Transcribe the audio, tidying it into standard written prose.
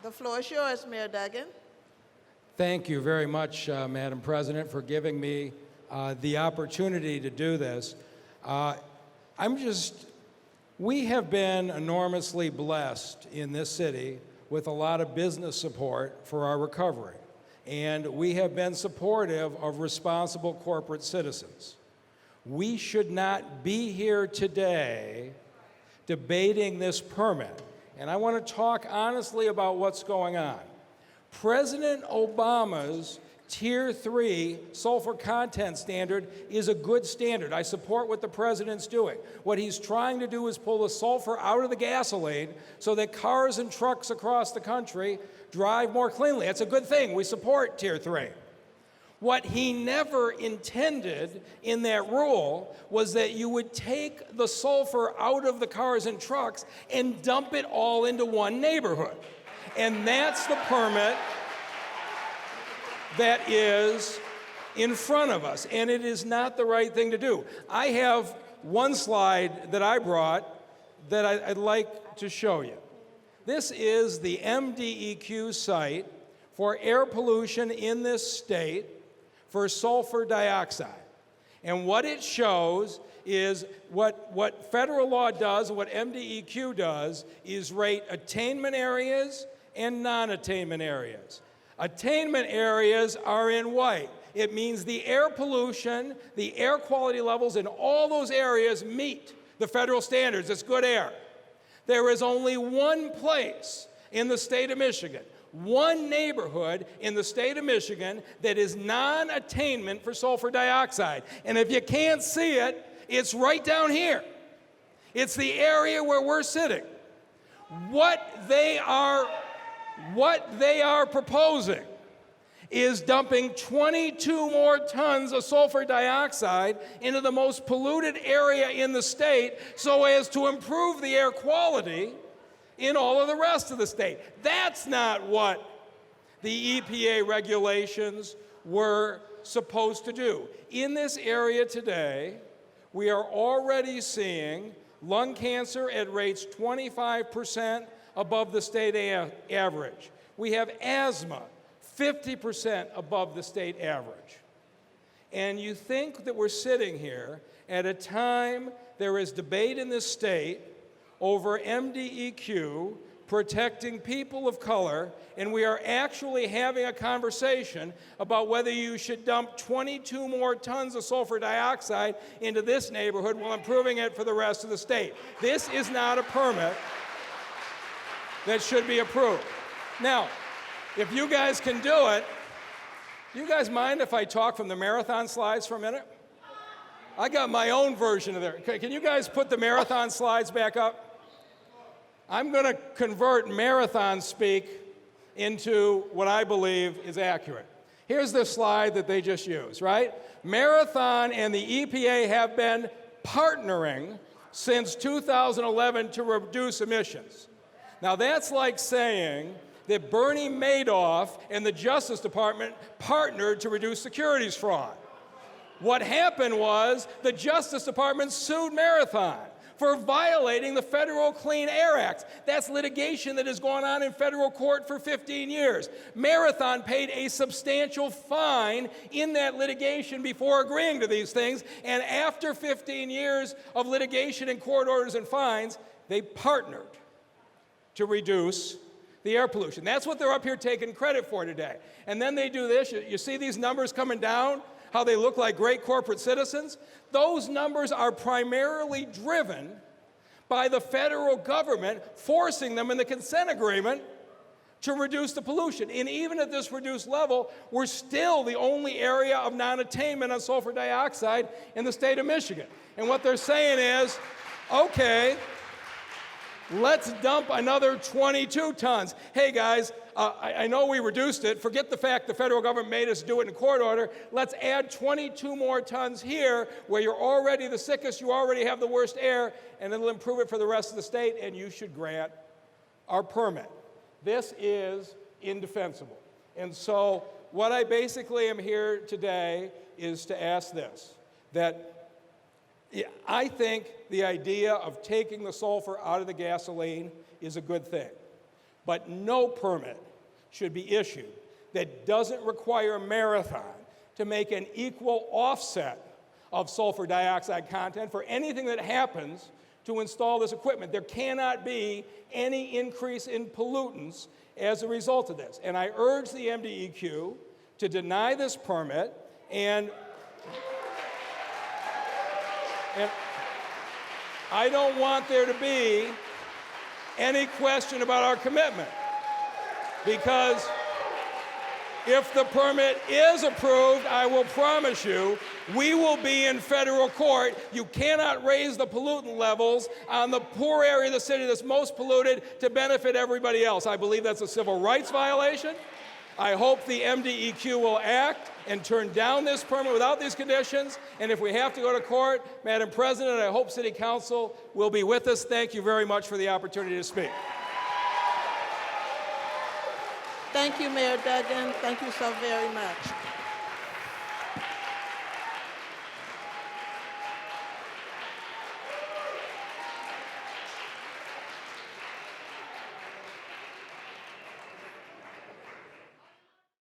The floor is yours, Mayor Duggan. Thank you very much, Madam President, for giving me the opportunity to do this. We have been enormously blessed in this city with a lot of business support for our recovery. And we have been supportive of responsible corporate citizens. We should not be here today debating this permit. And I want to talk honestly about what's going on. President Obama's Tier 3 sulfur content standard is a good standard. I support what the president's doing. What he's trying to do is pull the sulfur out of the gasoline so that cars and trucks across the country drive more cleanly. That's a good thing. We support Tier 3. What he never intended in that rule was that you would take the sulfur out of the cars and trucks and dump it all into one neighborhood. And that's the permit that is in front of us, and it is not the right thing to do. I have one slide that I brought that I'd like to show you. This is the MDEQ site for air pollution in this state for sulfur dioxide. And what it shows is what federal law does, what MDEQ does, is rate attainment areas and non-attainment areas. Attainment areas are in white. It means the air pollution, the air quality levels in all those areas meet the federal standards. It's good air. There is only one place in the state of Michigan, one neighborhood in the state of Michigan that is non-attainment for sulfur dioxide. And if you can't see it, it's right down here. It's the area where we're sitting. What they are proposing is dumping 22 more tons of sulfur dioxide into the most polluted area in the state so as to improve the air quality in all of the rest of the state. That's not what the EPA regulations were supposed to do. In this area today, we are already seeing lung cancer at rates 25% above the state average. We have asthma 50% above the state average. And you think that we're sitting here at a time there is debate in this state over MDEQ protecting people of color, and we are actually having a conversation about whether you should dump 22 more tons of sulfur dioxide into this neighborhood while improving it for the rest of the state. This is not a permit that should be approved. Now, if you guys can do it, do you guys mind if I talk from the marathon slides for a minute? I got my own version of it. Can you guys put the marathon slides back up? I'm going to convert marathon speak into what I believe is accurate. Here's the slide that they just used, right? Marathon and the EPA have been partnering since 2011 to reduce emissions. Now, that's like saying that Bernie Madoff and the Justice Department partnered to reduce securities fraud. What happened was the Justice Department sued Marathon for violating the Federal Clean Air Act. That's litigation that has gone on in federal court for 15 years. Marathon paid a substantial fine in that litigation before agreeing to these things, and after 15 years of litigation and court orders and fines, they partnered to reduce the air pollution. That's what they're up here taking credit for today. And then they do this. You see these numbers coming down, how they look like great corporate citizens? Those numbers are primarily driven by the federal government forcing them in the consent agreement to reduce the pollution. And even at this reduced level, we're still the only area of non-attainment on sulfur dioxide in the state of Michigan. And what they're saying is, okay, let's dump another 22 tons. Hey guys, I know we reduced it. Forget the fact the federal government made us do it in court order. Let's add 22 more tons here where you're already the sickest, you already have the worst air, and it'll improve it for the rest of the state, and you should grant our permit. This is indefensible. And so what I basically am here today is to ask this, that I think the idea of taking the sulfur out of the gasoline is a good thing. But no permit should be issued that doesn't require Marathon to make an equal offset of sulfur dioxide content for anything that happens to install this equipment. There cannot be any increase in pollutants as a result of this. And I urge the MDEQ to deny this permit, and I don't want there to be any question about our commitment, because if the permit is approved, I will promise you, we will be in federal court. You cannot raise the pollutant levels on the poor area of the city that's most polluted to benefit everybody else. I believe that's a civil rights violation. I hope the MDEQ will act and turn down this permit without these conditions. And if we have to go to court, Madam President, I hope City Council will be with us. Thank you very much for the opportunity to speak. Thank you, Mayor Duggan. Thank you so very much.